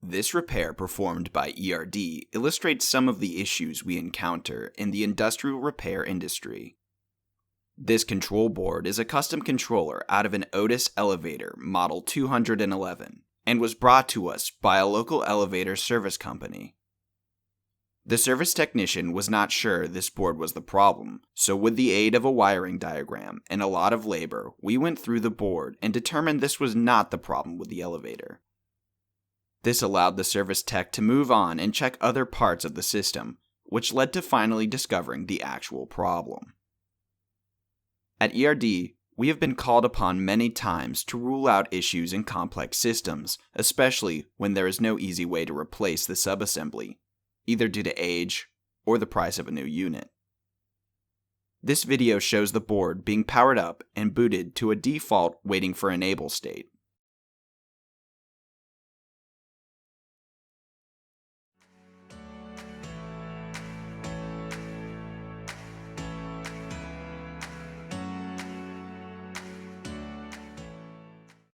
This repair performed by ERD illustrates some of the issues we encounter in the industrial repair industry. This control board is a custom controller out of an Otis Elevator Model 211 and was brought to us by a local elevator service company. The service technician was not sure this board was the problem, so with the aid of a wiring diagram and a lot of labor, we went through the board and determined this was not the problem with the elevator. This allowed the service tech to move on and check other parts of the system, which led to finally discovering the actual problem. At ERD, we have been called upon many times to rule out issues in complex systems, especially when there is no easy way to replace the subassembly, either due to age or the price of a new unit. This video shows the board being powered up and booted to a default waiting for enable state.